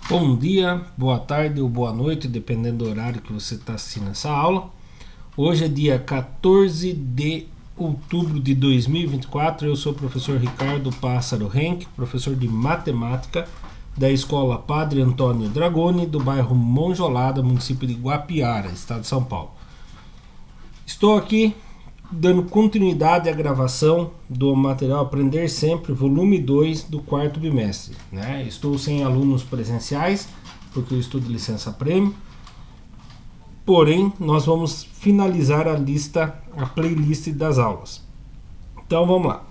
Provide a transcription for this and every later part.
Bom dia, boa tarde ou boa noite, dependendo do horário que você está assistindo essa aula. Hoje é dia 14 de outubro de 2024. Eu sou o professor Ricardo Pássaro Henck, professor de matemática da Escola Padre Antônio Dragoni, do bairro Monjolada, município de Guapiara, estado de São Paulo. Estou aqui dando continuidade à gravação do material Aprender Sempre, volume 2 do quarto bimestre. Estou sem alunos presenciais, porque eu estou de licença prêmio. Porém, nós vamos finalizar a playlist das aulas. Então vamos lá.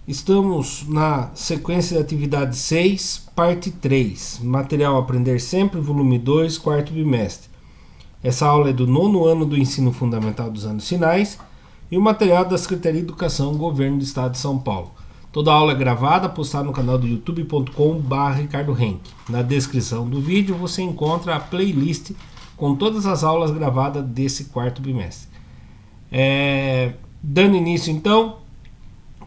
Estamos na sequência de atividade 6, parte 3. Material Aprender Sempre, volume 2, quarto bimestre. Essa aula é do 9º ano do Ensino Fundamental dos Anos Finais e o material da Secretaria de Educação do Governo do Estado de São Paulo. Toda a aula é gravada, postada no canal do youtube.com/Ricardo Henck. Na descrição do vídeo você encontra a playlist com todas as aulas gravadas desse quarto bimestre. Dando início então,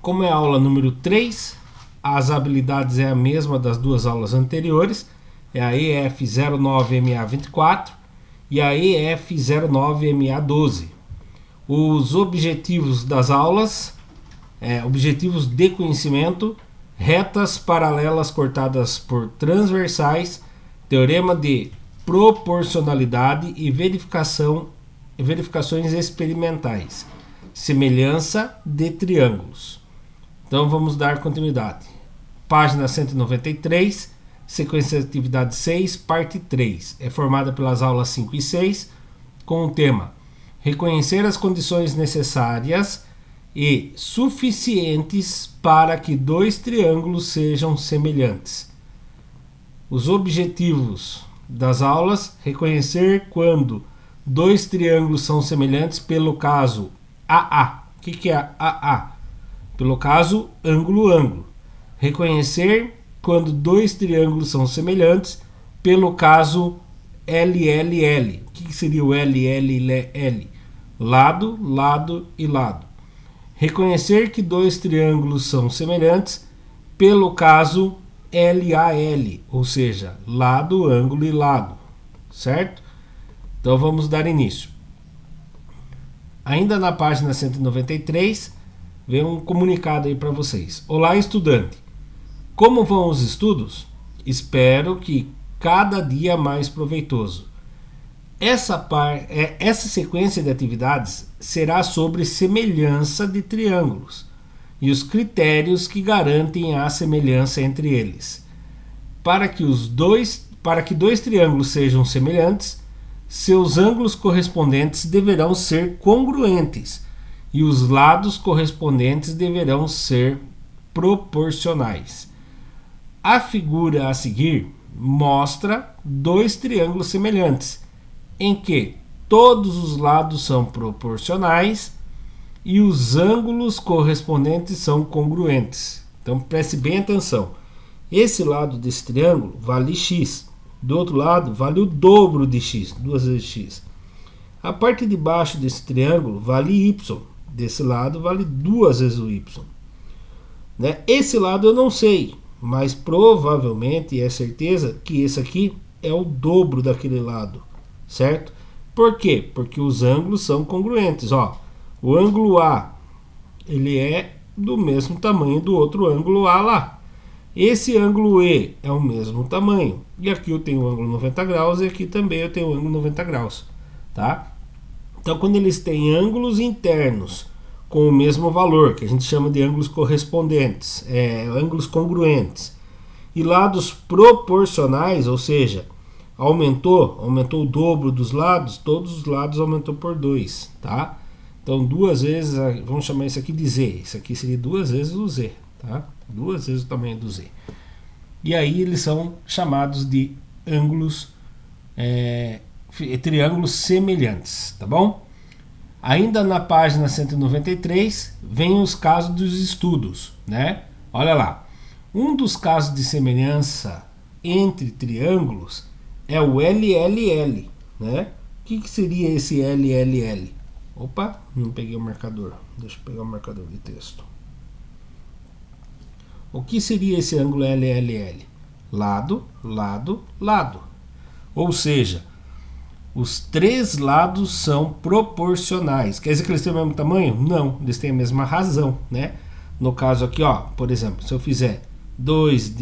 como é a aula número 3, as habilidades é a mesma das duas aulas anteriores, é a EF09MA24 e a EF09MA12. Os objetivos das aulas, objetivos de conhecimento, retas paralelas cortadas por transversais, teorema de proporcionalidade e verificações experimentais, semelhança de triângulos. Então vamos dar continuidade. Página 193, sequência de atividade 6, parte 3. É formada pelas aulas 5 e 6, com o tema reconhecer as condições necessárias e suficientes para que dois triângulos sejam semelhantes. Os objetivos das aulas: reconhecer quando dois triângulos são semelhantes pelo caso AA. O que é AA? Pelo caso ângulo-ângulo. Reconhecer quando dois triângulos são semelhantes pelo caso LLL. O que seria o LLL? Lado, lado e lado. Reconhecer que dois triângulos são semelhantes pelo caso LAL, ou seja, lado, ângulo e lado, certo? Então vamos dar início. Ainda na página 193, vem um comunicado aí para vocês. Olá, estudante. Como vão os estudos? Espero que cada dia mais proveitoso. Essa sequência de atividades será sobre semelhança de triângulos e os critérios que garantem a semelhança entre eles. Para que dois triângulos sejam semelhantes, seus ângulos correspondentes deverão ser congruentes e os lados correspondentes deverão ser proporcionais. A figura a seguir mostra dois triângulos semelhantes, em que todos os lados são proporcionais e os ângulos correspondentes são congruentes. Então preste bem atenção. Esse lado desse triângulo vale x, do outro lado vale o dobro de x, 2 vezes x. A parte de baixo desse triângulo vale y, desse lado vale 2 vezes o y. Esse lado eu não sei, mas provavelmente é certeza que esse aqui é o dobro daquele lado, certo? Por quê? Porque os ângulos são congruentes. O ângulo A ele é do mesmo tamanho do outro ângulo A lá. Esse ângulo E é o mesmo tamanho. E aqui eu tenho o ângulo 90 graus e aqui também eu tenho o ângulo 90 graus. Tá? Então quando eles têm ângulos internos com o mesmo valor, que a gente chama de ângulos correspondentes, ângulos congruentes, e lados proporcionais, ou seja, aumentou o dobro dos lados, todos os lados aumentou por 2, tá? Então 2 vezes, vamos chamar isso aqui de Z, isso aqui seria 2 vezes o Z, tá? 2 vezes o tamanho do Z. E aí eles são chamados de ângulos, triângulos semelhantes, tá bom? Ainda na página 193, vem os casos dos estudos, Olha lá, um dos casos de semelhança entre triângulos é o LLL, O que seria esse LLL? Opa, não peguei o marcador. Deixa eu pegar o marcador de texto. O que seria esse ângulo LLL? lado, lado, lado. Ou seja, os três lados são proporcionais. Quer dizer que eles têm o mesmo tamanho? Não, eles têm a mesma razão, né? No caso aqui, ó, por exemplo, se eu fizer 2A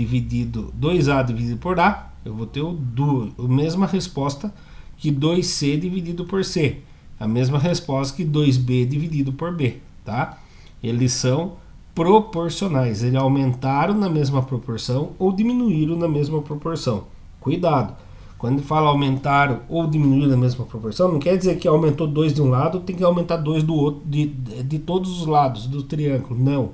dividido por A, eu vou ter a mesma resposta que 2C dividido por C. A mesma resposta que 2B dividido por B, tá? Eles são proporcionais, eles aumentaram na mesma proporção ou diminuíram na mesma proporção. Cuidado, quando fala aumentaram ou diminuíram na mesma proporção, não quer dizer que aumentou 2 de um lado, tem que aumentar 2 do outro, de todos os lados do triângulo, não.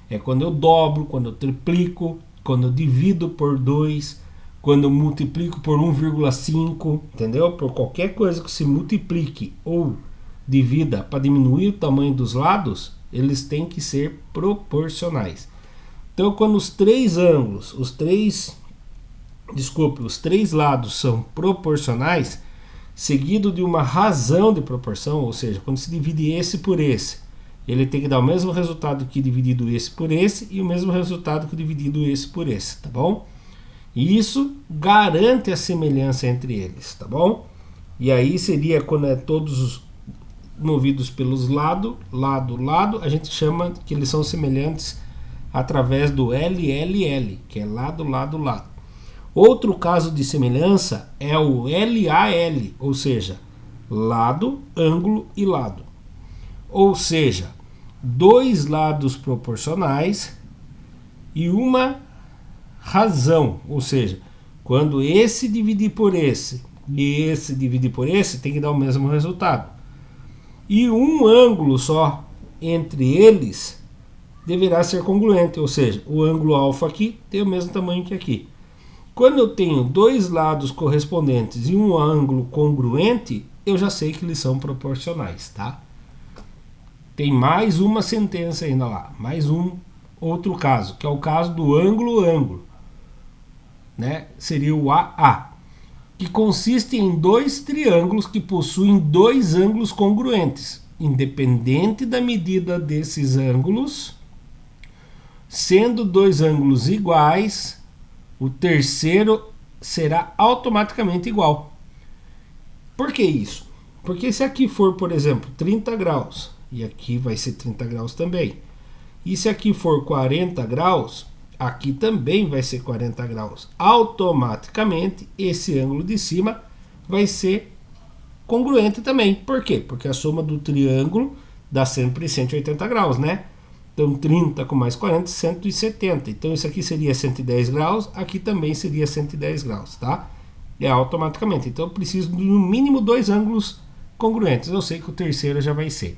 É quando eu dobro, quando eu triplico, quando eu divido por 2, quando eu multiplico por 1,5, entendeu? Por qualquer coisa que se multiplique ou divida para diminuir o tamanho dos lados, eles têm que ser proporcionais. Então, quando os três lados são proporcionais, seguido de uma razão de proporção, ou seja, quando se divide esse por esse, ele tem que dar o mesmo resultado que dividido esse por esse e o mesmo resultado que dividido esse por esse, tá bom? E isso garante a semelhança entre eles, tá bom? E aí seria quando é todos movidos pelos lado, a gente chama que eles são semelhantes através do LLL, que é lado, lado, lado. Outro caso de semelhança é o LAL, ou seja, lado, ângulo e lado. Ou seja, dois lados proporcionais e uma razão, ou seja, quando esse dividir por esse e esse dividir por esse, tem que dar o mesmo resultado. E um ângulo só entre eles deverá ser congruente, ou seja, o ângulo alfa aqui tem o mesmo tamanho que aqui. Quando eu tenho dois lados correspondentes e um ângulo congruente, eu já sei que eles são proporcionais, tá? Tem mais uma sentença ainda lá, mais um outro caso, que é o caso do ângulo-ângulo, né? Seria o AA, que consiste em dois triângulos que possuem dois ângulos congruentes, independente da medida desses ângulos, sendo dois ângulos iguais, o terceiro será automaticamente igual. Por que isso? Porque se aqui for, por exemplo, 30 graus, e aqui vai ser 30 graus também, e se aqui for 40 graus, aqui também vai ser 40 graus. Automaticamente, esse ângulo de cima vai ser congruente também. Por quê? Porque a soma do triângulo dá sempre 180 graus, né? Então, 30 com mais 40, 170. Então, isso aqui seria 110 graus, aqui também seria 110 graus, tá? É automaticamente. Então, eu preciso de no mínimo dois ângulos congruentes. Eu sei que o terceiro já vai ser,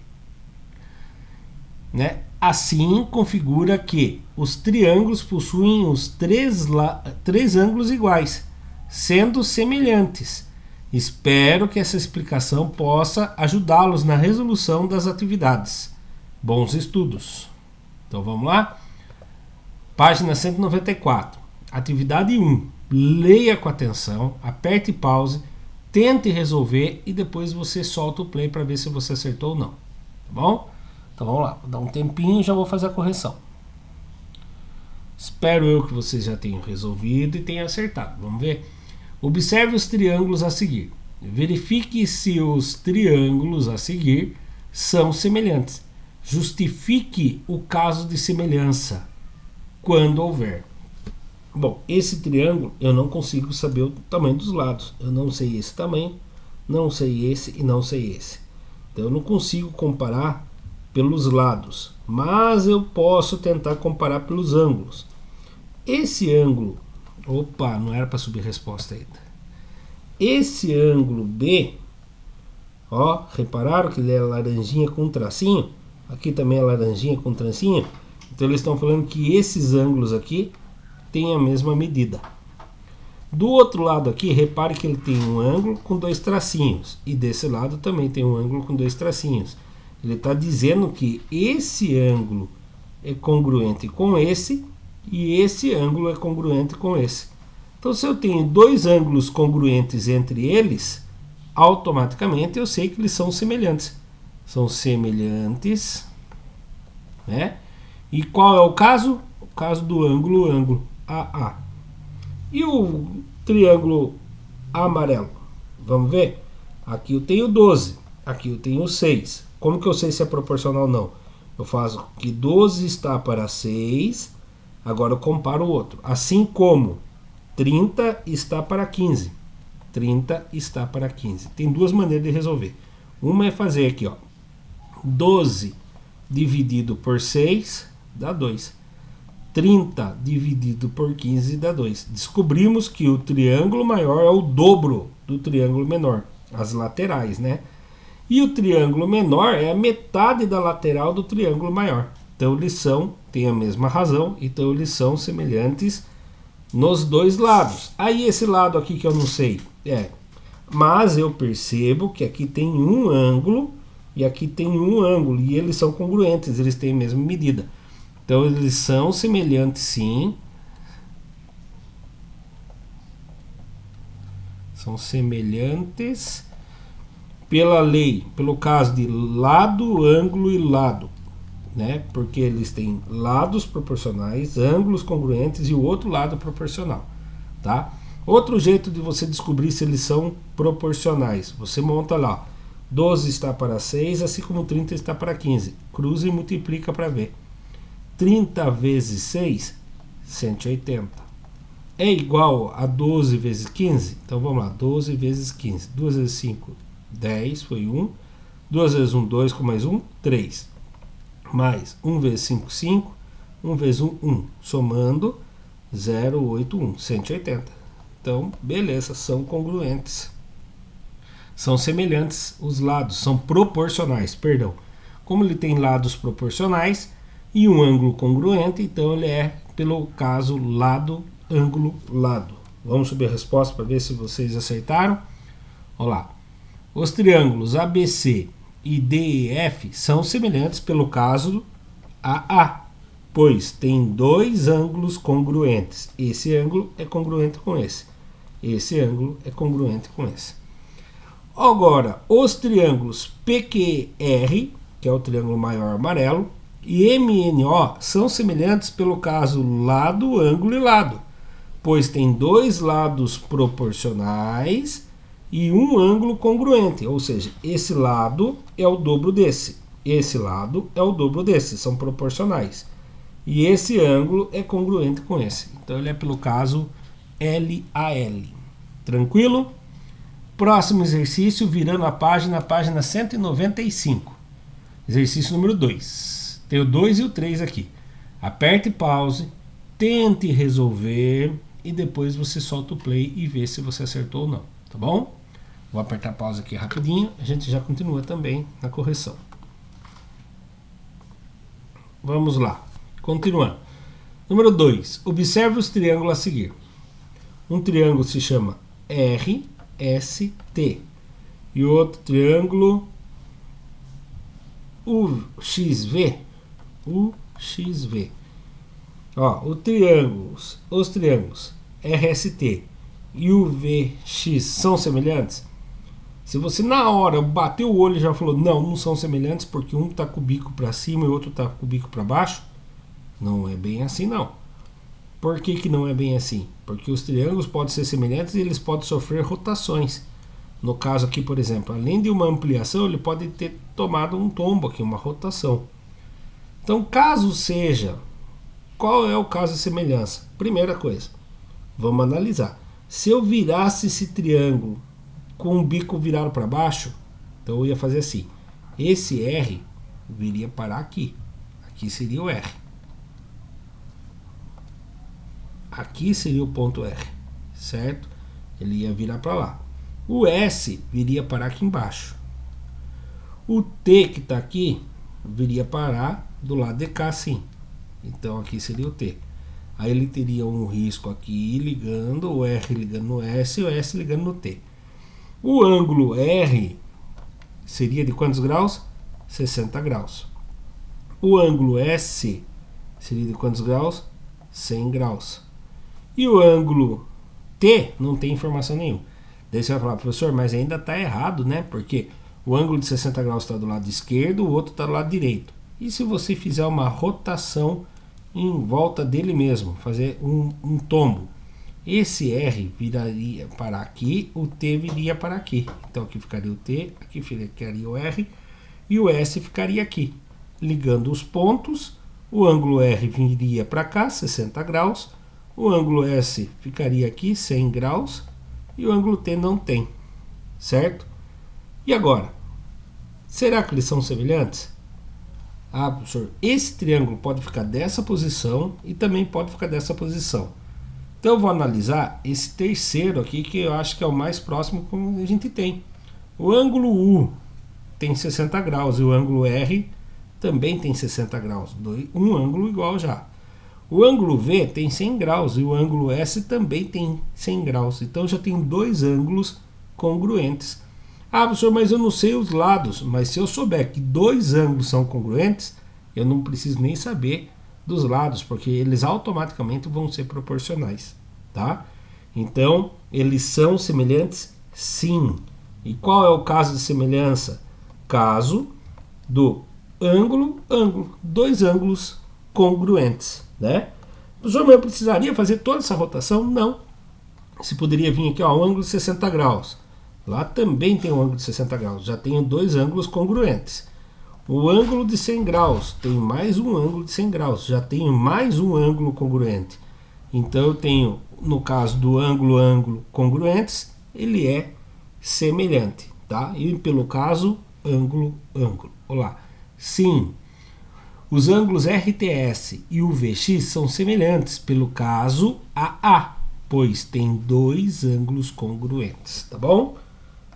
né? Assim, configura que os triângulos possuem os três ângulos iguais, sendo semelhantes. Espero que essa explicação possa ajudá-los na resolução das atividades. Bons estudos! Então vamos lá? Página 194. Atividade 1. Leia com atenção, aperte pause, tente resolver e depois você solta o play para ver se você acertou ou não. Tá bom? Então vamos lá, vou dar um tempinho e já vou fazer a correção. Espero eu que vocês já tenham resolvido e tenham acertado. Vamos ver? Observe os triângulos a seguir. Verifique se os triângulos a seguir são semelhantes. Justifique o caso de semelhança, quando houver. Bom, esse triângulo eu não consigo saber o tamanho dos lados. Eu não sei esse tamanho, não sei esse e não sei esse. Então eu não consigo comparar pelos lados, mas eu posso tentar comparar pelos ângulos. Esse ângulo, opa, não era para subir resposta ainda. Esse ângulo B, ó, repararam que ele é laranjinha com tracinho? Aqui também é laranjinha com tracinho. Então eles estão falando que esses ângulos aqui têm a mesma medida. Do outro lado aqui, repare que ele tem um ângulo com dois tracinhos, e desse lado também tem um ângulo com dois tracinhos. Ele está dizendo que esse ângulo é congruente com esse e esse ângulo é congruente com esse. Então, se eu tenho dois ângulos congruentes entre eles, automaticamente eu sei que eles são semelhantes. São semelhantes, né? E qual é o caso? O caso do ângulo AA. E o triângulo amarelo? Vamos ver? Aqui eu tenho 12, aqui eu tenho 6. Como que eu sei se é proporcional ou não? Eu faço que 12 está para 6, agora eu comparo o outro. Assim como 30 está para 15. 30 está para 15. Tem duas maneiras de resolver. Uma é fazer aqui, ó. 12 dividido por 6 dá 2. 30 dividido por 15 dá 2. Descobrimos que o triângulo maior é o dobro do triângulo menor. As laterais, né? E o triângulo menor é a metade da lateral do triângulo maior. Então eles têm a mesma razão, então eles são semelhantes nos dois lados. Aí esse lado aqui que eu não sei, mas eu percebo que aqui tem um ângulo e aqui tem um ângulo, e eles são congruentes, eles têm a mesma medida. Então eles são semelhantes sim. São semelhantes pela lei, pelo caso de lado, ângulo e lado, né? Porque eles têm lados proporcionais, ângulos congruentes e o outro lado proporcional, tá? Outro jeito de você descobrir se eles são proporcionais, você monta lá, 12 está para 6, assim como 30 está para 15. Cruza e multiplica para ver. 30 vezes 6, 180. É igual a 12 vezes 15? Então vamos lá, 12 vezes 15. 2 vezes 5, 10, foi 1. 2 vezes 1, 2, com mais 1, 3. Mais 1 vezes 5, 5. 1 vezes 1, 1. Somando, 0, 8, 1. 180. Então, beleza, são congruentes. São semelhantes os lados, são proporcionais, perdão. Como ele tem lados proporcionais e um ângulo congruente, então ele é, pelo caso, lado, ângulo, lado. Vamos subir a resposta para ver se vocês acertaram. Olha lá. Os triângulos ABC e DEF são semelhantes pelo caso AA, pois tem dois ângulos congruentes. Esse ângulo é congruente com esse. Esse ângulo é congruente com esse. Agora, os triângulos PQR, que é o triângulo maior amarelo, e MNO são semelhantes pelo caso lado, ângulo e lado, pois tem dois lados proporcionais e um ângulo congruente, ou seja, esse lado é o dobro desse, esse lado é o dobro desse, são proporcionais. E esse ângulo é congruente com esse. Então ele é pelo caso LAL. Tranquilo? Próximo exercício, virando a página 195. Exercício número 2. Tem o 2 e o 3 aqui. Aperte pause, tente resolver e depois você solta o play e vê se você acertou ou não. Tá bom? Vou apertar pause aqui rapidinho, a gente já continua também na correção. Vamos lá. Continuando. Número 2. Observe os triângulos a seguir. Um triângulo se chama RST e o outro triângulo UXV. Ó, os triângulos RST e UVX são semelhantes? Se você na hora bateu o olho e já falou não são semelhantes porque um está com o bico para cima e o outro está com o bico para baixo, não é bem assim não. Por que não é bem assim? Porque os triângulos podem ser semelhantes e eles podem sofrer rotações. No caso aqui, por exemplo, além de uma ampliação, ele pode ter tomado um tombo aqui, uma rotação. Então, caso seja, qual é o caso de semelhança? Primeira coisa, vamos analisar. Se eu virasse esse triângulo com o bico virado para baixo, então eu ia fazer assim. Esse R viria parar aqui. Aqui seria o R. Aqui seria o ponto R, certo? Ele ia virar para lá. O S viria parar aqui embaixo. O T que está aqui viria parar do lado de cá assim. Então aqui seria o T. Aí ele teria um risco aqui ligando, o R ligando no S e o S ligando no T. O ângulo R seria de quantos graus? 60 graus. O ângulo S seria de quantos graus? 100 graus. E o ângulo T não tem informação nenhuma. Daí você vai falar, professor, mas ainda está errado, né? Porque o ângulo de 60 graus está do lado esquerdo, o outro está do lado direito. E se você fizer uma rotação em volta dele mesmo, fazer um tombo? esse R viraria para aqui, o T viria para aqui. Então aqui ficaria o T, aqui ficaria o R e o S ficaria aqui. Ligando os pontos, o ângulo R viria para cá, 60 graus, o ângulo S ficaria aqui, 100 graus, e o ângulo T não tem, certo? E agora, será que eles são semelhantes? Ah, professor, esse triângulo pode ficar dessa posição e também pode ficar dessa posição. Então eu vou analisar esse terceiro aqui, que eu acho que é o mais próximo que a gente tem. O ângulo U tem 60 graus e o ângulo R também tem 60 graus. Um ângulo igual já. O ângulo V tem 100 graus e o ângulo S também tem 100 graus. Então já tem dois ângulos congruentes. Ah, professor, mas eu não sei os lados. Mas se eu souber que dois ângulos são congruentes, eu não preciso nem saber dos lados, porque eles automaticamente vão ser proporcionais, tá? Então, eles são semelhantes? Sim. E qual é o caso de semelhança? Caso do ângulo, dois ângulos congruentes, né? Professor, mas eu precisaria fazer toda essa rotação? Não. Você poderia vir aqui, ó, um ângulo de 60 graus. Lá também tem um ângulo de 60 graus. Já tenho dois ângulos congruentes. O ângulo de 100 graus tem mais um ângulo de 100 graus. Já tenho mais um ângulo congruente. Então eu tenho, no caso do ângulo congruentes, ele é semelhante, tá? E pelo caso, ângulo. Olá. Sim, os ângulos RTS e UVX são semelhantes pelo caso AA, pois tem dois ângulos congruentes, tá bom?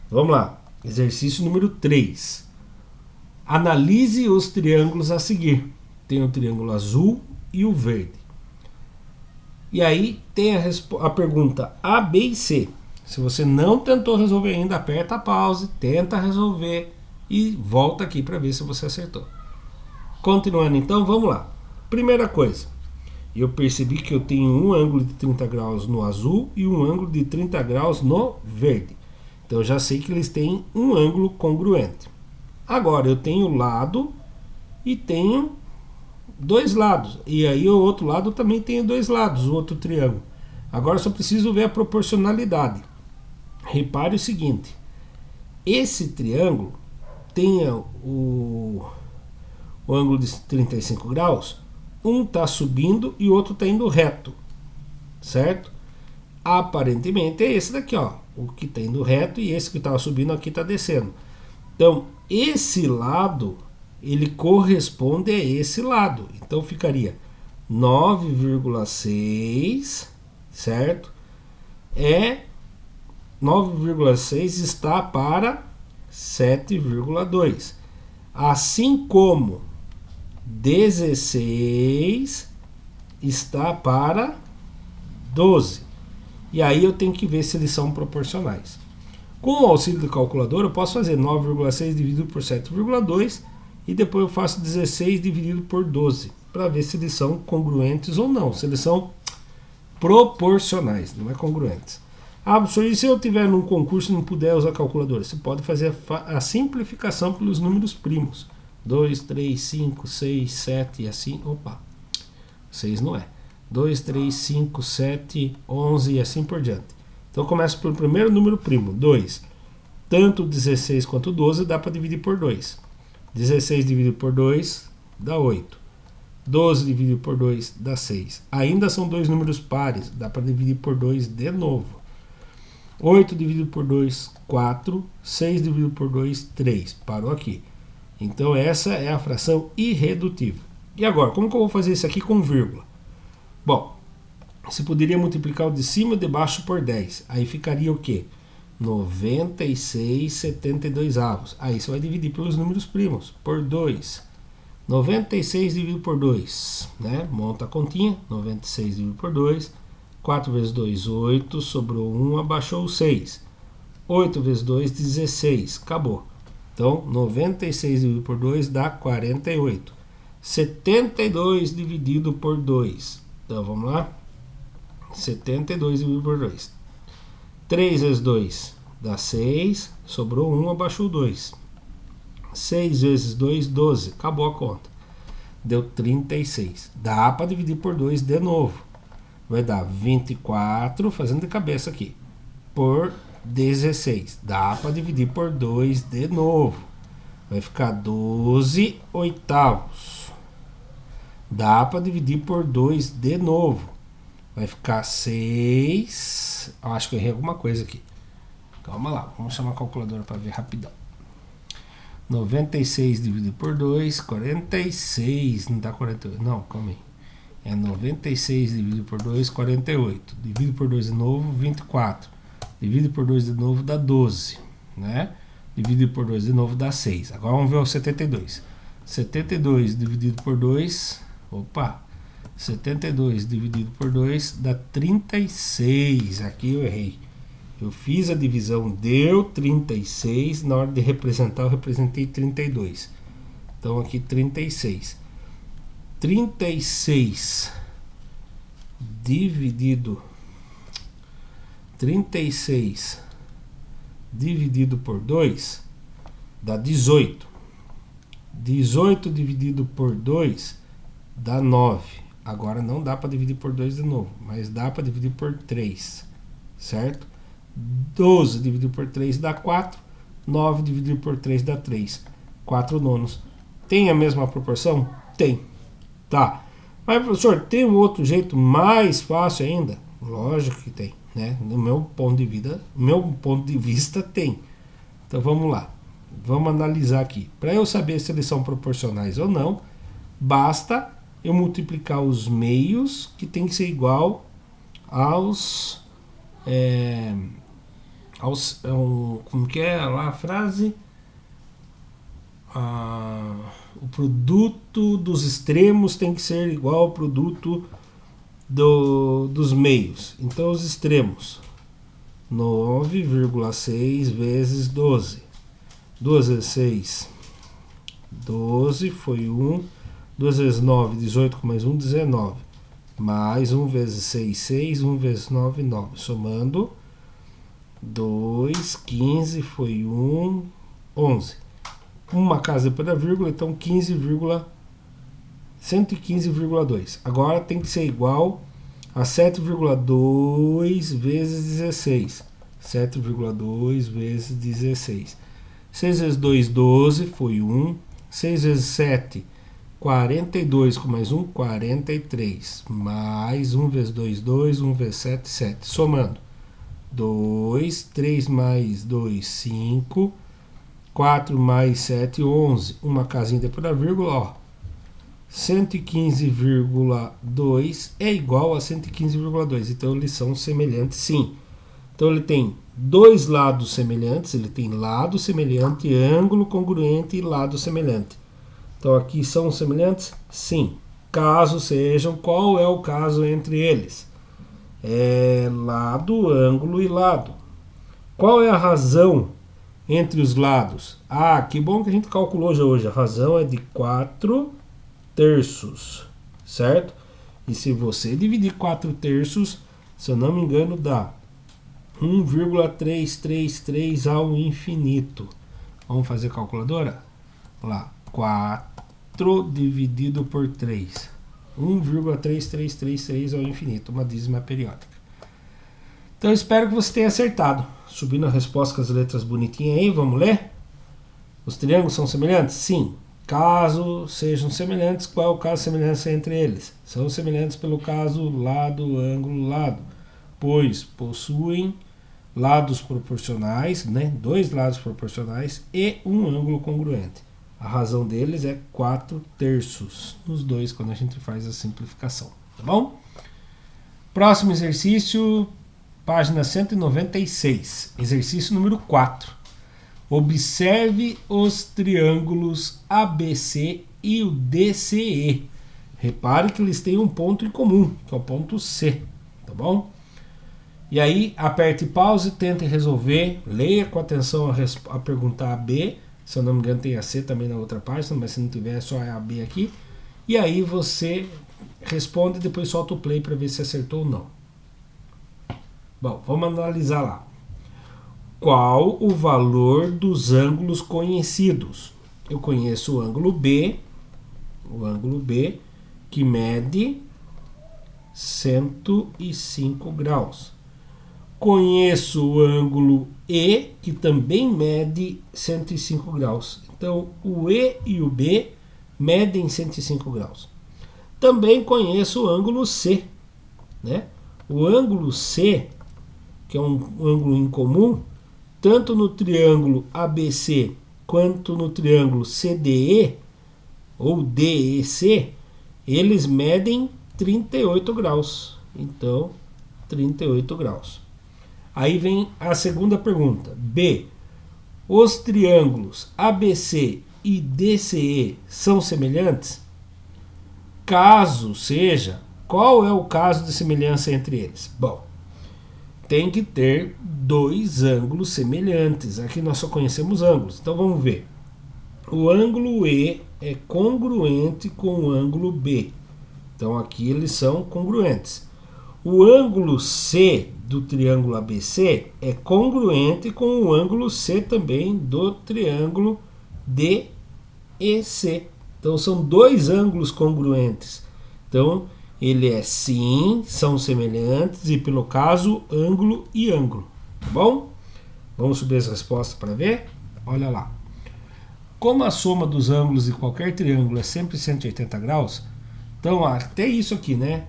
Vamos lá, exercício número 3. Analise os triângulos a seguir. Tem o triângulo azul e o verde. E aí tem a pergunta A, B e C. Se você não tentou resolver ainda, aperta a pause, tenta resolver e volta aqui para ver se você acertou. Continuando então, vamos lá. Primeira coisa, eu percebi que eu tenho um ângulo de 30 graus no azul e um ângulo de 30 graus no verde. Então eu já sei que eles têm um ângulo congruente. Agora eu tenho lado e tenho dois lados. E aí o outro lado também tem dois lados, o outro triângulo. Agora eu só preciso ver a proporcionalidade. Repare o seguinte. Esse triângulo tem o ângulo de 35 graus. Um está subindo e o outro está indo reto. Certo? Aparentemente é esse daqui, ó. O que está indo reto e esse que estava subindo aqui está descendo. Então, esse lado, ele corresponde a esse lado. Então, ficaria 9,6, certo? 9,6 está para 7,2. Assim como 16 está para 12. E aí eu tenho que ver se eles são proporcionais. Com o auxílio do calculador, eu posso fazer 9,6 dividido por 7,2 e depois eu faço 16 dividido por 12 para ver se eles são congruentes ou não, se eles são proporcionais, não é congruentes. Ah, professor, e se eu tiver num concurso e não puder usar calculadora? Você pode fazer a simplificação pelos números primos. 2, 3, 5, 6, 7 e assim. Opa, 6 não é. 2, 3, 5, 7, 11 e assim por diante. Então eu começo pelo primeiro número primo, 2. Tanto 16 quanto 12 dá para dividir por 2. 16 dividido por 2 dá 8. 12 dividido por 2 dá 6. Ainda são dois números pares, dá para dividir por 2 de novo. 8 dividido por 2, 4. 6 dividido por 2, 3. Parou aqui. Então essa é a fração irredutível. E agora, como que eu vou fazer isso aqui com vírgula? Bom, você poderia multiplicar o de cima e o de baixo por 10. Aí ficaria o quê? 96,72. Aí você vai dividir pelos números primos, por 2. 96 dividido por 2, né? Monta a continha, 96 dividido por 2. 4 vezes 2, 8. Sobrou 1, abaixou o 6. 8 vezes 2, 16. Acabou. Então, 96 dividido por 2 dá 48. 72 dividido por 2. Então, vamos lá. 72 dividido por 2. 3 vezes 2 dá 6. Sobrou 1, abaixou 2. 6 vezes 2, 12. Acabou a conta. Deu 36. Dá para dividir por 2 de novo. vai dar 24, fazendo de cabeça aqui, por 16. Dá para dividir por 2 de novo. Vai ficar 12 oitavos. Dá para dividir por 2 de novo. Vai ficar 6. Acho que eu errei alguma coisa aqui. Calma lá, vamos chamar a calculadora para ver rapidão. 96 dividido por 2, 46. Não dá 48. Não, calma aí. É 96 dividido por 2, 48. Dividido por 2 de novo, 24. Dividido por 2 de novo dá 12, né? Dividido por 2 de novo dá 6. Agora vamos ver o 72. 72 dividido por 2, opa, 72 dividido por 2 dá 36. Aqui eu errei. Eu fiz a divisão, deu 36. Na hora de representar, eu representei 32. Então aqui 36. 36 dividido 36 dividido por 2 dá 18. 18 dividido por 2 dá 9. Agora não dá para dividir por 2 de novo, mas dá para dividir por 3, certo? 12 dividido por 3 dá 4. 9 dividido por 3 dá 3. 4 nonos. Tem a mesma proporção? Tem. Tá. Mas, professor, tem um outro jeito mais fácil ainda? Lógico que tem, né? No meu ponto de vista tem. Então vamos lá. Vamos analisar aqui. Para eu saber se eles são proporcionais ou não, basta eu multiplicar os meios, que tem que ser igual aos como que é lá a frase? O produto dos extremos tem que ser igual ao produto dos meios. Então os extremos, 9,6 vezes 12. 2 vezes 6, 12, foi 1. 2 vezes 9, 18, com mais 1, 19. Mais 1 vezes 6, 6. 1 vezes 9, 9. Somando, 2, 15, foi 1, 11. Uma casa depois da vírgula, então 115,2. Agora tem que ser igual a 7,2 vezes 16. 7,2 vezes 16. 6 vezes 2, 12, foi 1. 6 vezes 7, 42, com mais 1, 43. Mais 1 vezes 2, 2. 1 vezes 7, 7. Somando, 2, 3 mais 2, 5. 4 mais 7, 11. Uma casinha depois da vírgula, ó. 115,2 é igual a 115,2. Então eles são semelhantes, sim. Então ele tem dois lados semelhantes. Ele tem lado semelhante, ângulo congruente e lado semelhante. Então aqui são semelhantes? Sim. Caso sejam, qual é o caso entre eles? É lado, ângulo e lado. Qual é a razão entre os lados? Ah, que bom que a gente calculou já hoje. A razão é de 4 terços, certo? E se você dividir 4 terços, se eu não me engano, dá 1,333 ao infinito. Vamos fazer calculadora? Vamos lá. 4 dividido por 3. 1,3333 ao infinito. Uma dízima periódica. Então eu espero que você tenha acertado. Subindo a resposta com as letras bonitinhas aí, vamos ler? Os triângulos são semelhantes? Sim. Caso sejam semelhantes, qual é o caso de semelhança entre eles? São semelhantes pelo caso lado, ângulo, lado, pois possuem lados proporcionais, né? Dois lados proporcionais e um ângulo congruente. A razão deles é 4 terços nos dois quando a gente faz a simplificação, tá bom? Próximo exercício, página 196, exercício número 4. Observe os triângulos ABC e o DCE. Repare que eles têm um ponto em comum, que é o ponto C, tá bom? E aí, aperte pause, tente resolver, leia com atenção a pergunta AB. Se eu não me engano, tem a C também na outra página, mas se não tiver, é só a B aqui. E aí você responde e depois solta o play para ver se acertou ou não. Bom, vamos analisar lá. Qual o valor dos ângulos conhecidos? Eu conheço o ângulo B, que mede 105 graus. Conheço o ângulo E, que também mede 105 graus. Então, o E e o B medem 105 graus. Também conheço o ângulo C, né? O ângulo C, que é um ângulo incomum, tanto no triângulo ABC quanto no triângulo CDE ou DEC, eles medem 38 graus. Então, 38 graus. Aí vem a segunda pergunta. B. Os triângulos ABC e DCE são semelhantes? Caso seja, qual é o caso de semelhança entre eles? Bom, tem que ter dois ângulos semelhantes. Aqui nós só conhecemos ângulos. Então vamos ver. O ângulo E é congruente com o ângulo B. Então aqui eles são congruentes. O ângulo C do triângulo ABC é congruente com o ângulo C também do triângulo DEC. Então são dois ângulos congruentes. Então ele é sim, são semelhantes e pelo caso ângulo e ângulo. Tá bom? Vamos subir as respostas para ver? Olha lá. Como a soma dos ângulos de qualquer triângulo é sempre 180 graus, então até isso aqui, né?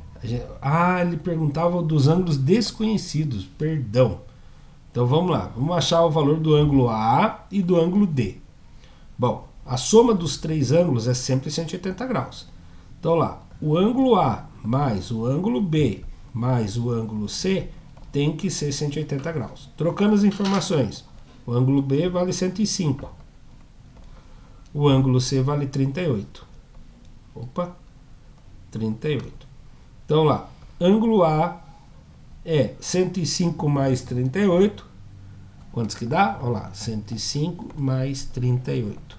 Ele perguntava dos ângulos desconhecidos, perdão. Então vamos lá, vamos achar o valor do ângulo A e do ângulo D. Bom, a soma dos três ângulos é sempre 180 graus. Então lá, o ângulo A mais o ângulo B mais o ângulo C tem que ser 180 graus. Trocando as informações, o ângulo B vale 105. O ângulo C vale 38. Opa, 38. Então lá, ângulo A é 105 mais 38. Quantos que dá? Olha lá, 105 mais 38.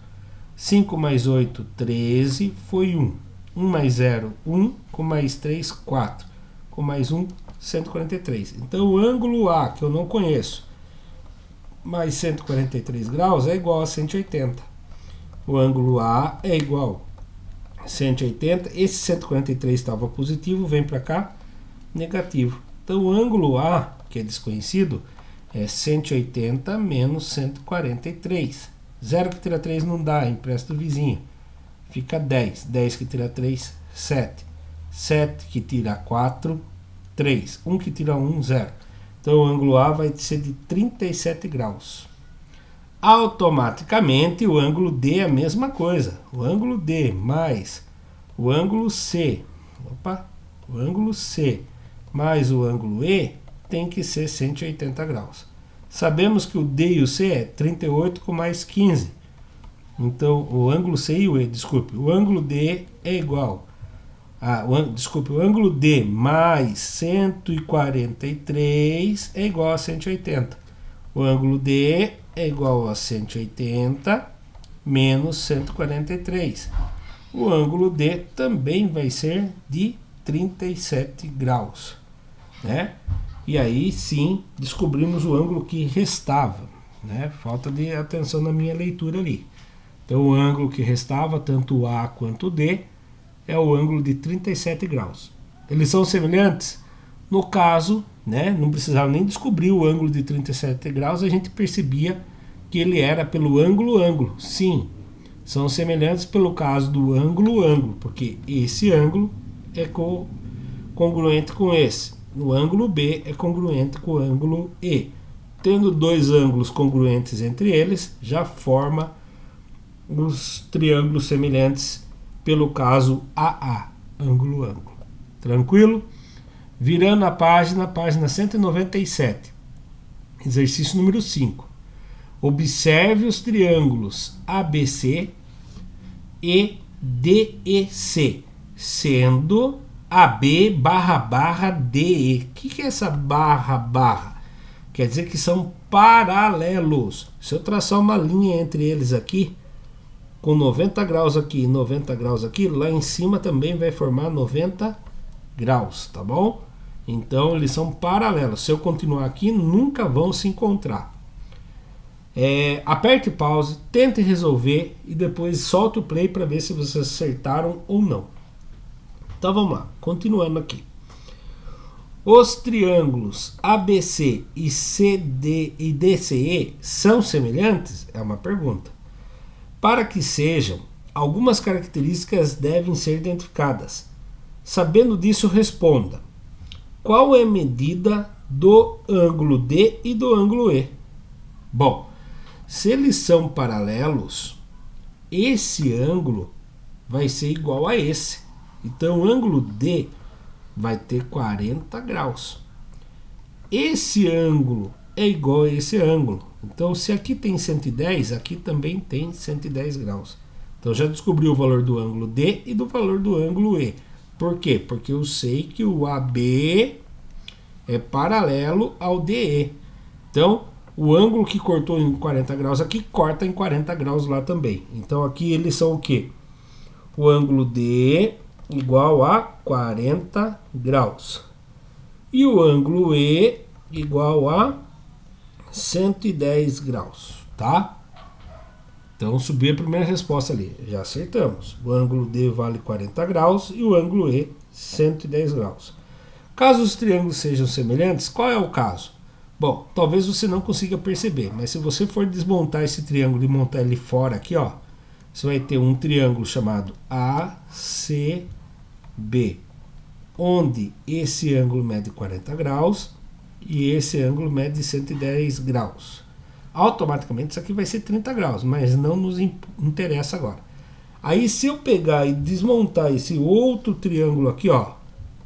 5 mais 8, 13, foi 1. 1 mais 0, 1. Com mais 3, 4. Com mais 1, 143. Então o ângulo A, que eu não conheço, mais 143 graus é igual a 180. O ângulo A é igual 180, esse 143 estava positivo, vem para cá, negativo. Então o ângulo A, que é desconhecido, é 180 menos 143. 0 que tira 3 não dá, empresta o vizinho. Fica 10. 10 que tira 3, 7. 7 que tira 4, 3. 1 que tira 1, 0. Então o ângulo A vai ser de 37 graus. Automaticamente o ângulo D é a mesma coisa. O ângulo D mais o ângulo C, o ângulo C mais o ângulo E tem que ser 180 graus. Sabemos que o D e o C é 38 com mais 15. Então o ângulo C e o E, o ângulo D é igual o ângulo D mais 143 é igual a 180. O ângulo D é igual a 180 menos 143. O ângulo D também vai ser de 37 graus, né? E aí sim descobrimos o ângulo que restava, né? Falta de atenção na minha leitura ali. Então o ângulo que restava, tanto o A quanto o D, é o ângulo de 37 graus. Eles são semelhantes? No caso, né, não precisava nem descobrir o ângulo de 37 graus, a gente percebia que ele era pelo ângulo-ângulo. Sim, são semelhantes pelo caso do ângulo-ângulo, porque esse ângulo é congruente com esse. O ângulo B é congruente com o ângulo E. Tendo dois ângulos congruentes entre eles, já forma os triângulos semelhantes pelo caso AA, ângulo-ângulo. Tranquilo? Virando a página 197. Exercício número 5. Observe os triângulos ABC e DEC, sendo AB / DE. O que é essa barra? Quer dizer que são paralelos. Se eu traçar uma linha entre eles aqui, com 90 graus aqui e 90 graus aqui, lá em cima também vai formar 90 graus, tá bom? Então eles são paralelos. Se eu continuar aqui, nunca vão se encontrar. Aperte pause, tente resolver e depois solte o play para ver se vocês acertaram ou não. Então vamos lá, continuando aqui. Os triângulos ABC e CD e DCE são semelhantes? É uma pergunta. Para que sejam, algumas características devem ser identificadas. Sabendo disso, responda: qual é a medida do ângulo D e do ângulo E? Bom, se eles são paralelos, esse ângulo vai ser igual a esse. Então, o ângulo D vai ter 40 graus. Esse ângulo é igual a esse ângulo. Então, se aqui tem 110, aqui também tem 110 graus. Então, já descobri o valor do ângulo D e do valor do ângulo E. Por quê? Porque eu sei que o AB é paralelo ao DE. Então, o ângulo que cortou em 40 graus aqui, corta em 40 graus lá também. Então, aqui eles são o quê? O ângulo D igual a 40 graus. E o ângulo E igual a 110 graus, tá? Então, subi a primeira resposta ali. Já acertamos. O ângulo D vale 40 graus e o ângulo E 110 graus. Caso os triângulos sejam semelhantes, qual é o caso? Bom, talvez você não consiga perceber, mas se você for desmontar esse triângulo e montar ele fora aqui, ó, você vai ter um triângulo chamado ACB, onde esse ângulo mede 40 graus e esse ângulo mede 110 graus. Automaticamente isso aqui vai ser 30 graus, mas não nos interessa agora. Aí se eu pegar e desmontar esse outro triângulo aqui, ó,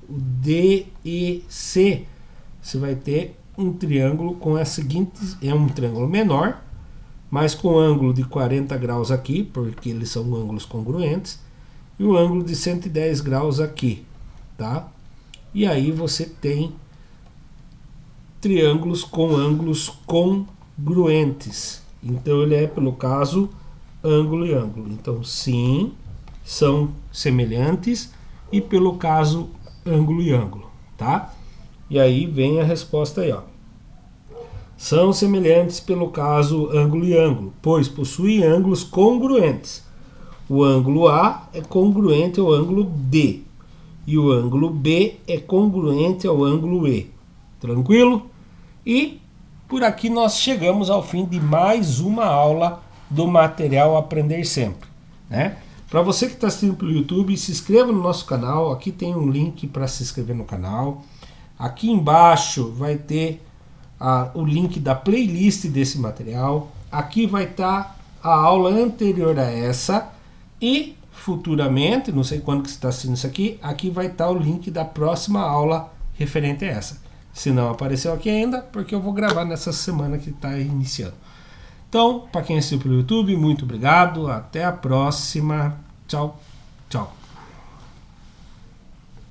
o DEC, você vai ter um triângulo com as seguintes, é um triângulo menor, mas com ângulo de 40 graus aqui, porque eles são ângulos congruentes, e o ângulo de 110 graus aqui, tá? E aí você tem triângulos com ângulos congruentes. Então ele é, pelo caso, ângulo e ângulo. Então sim, são semelhantes, e pelo caso, ângulo e ângulo, tá? E aí vem a resposta aí, ó. São semelhantes pelo caso ângulo e ângulo, pois possuem ângulos congruentes. O ângulo A é congruente ao ângulo D e o ângulo B é congruente ao ângulo E. Tranquilo? E por aqui nós chegamos ao fim de mais uma aula do material Aprender Sempre, né? Para você que está assistindo pelo YouTube, se inscreva no nosso canal. Aqui tem um link para se inscrever no canal. Aqui embaixo vai ter o link da playlist desse material. Aqui vai estar a aula anterior a essa. E futuramente, não sei quando que você está assistindo isso aqui, aqui vai estar o link da próxima aula referente a essa. Se não apareceu aqui ainda, porque eu vou gravar nessa semana que está iniciando. Então, para quem assistiu pelo YouTube, muito obrigado. Até a próxima. Tchau, tchau.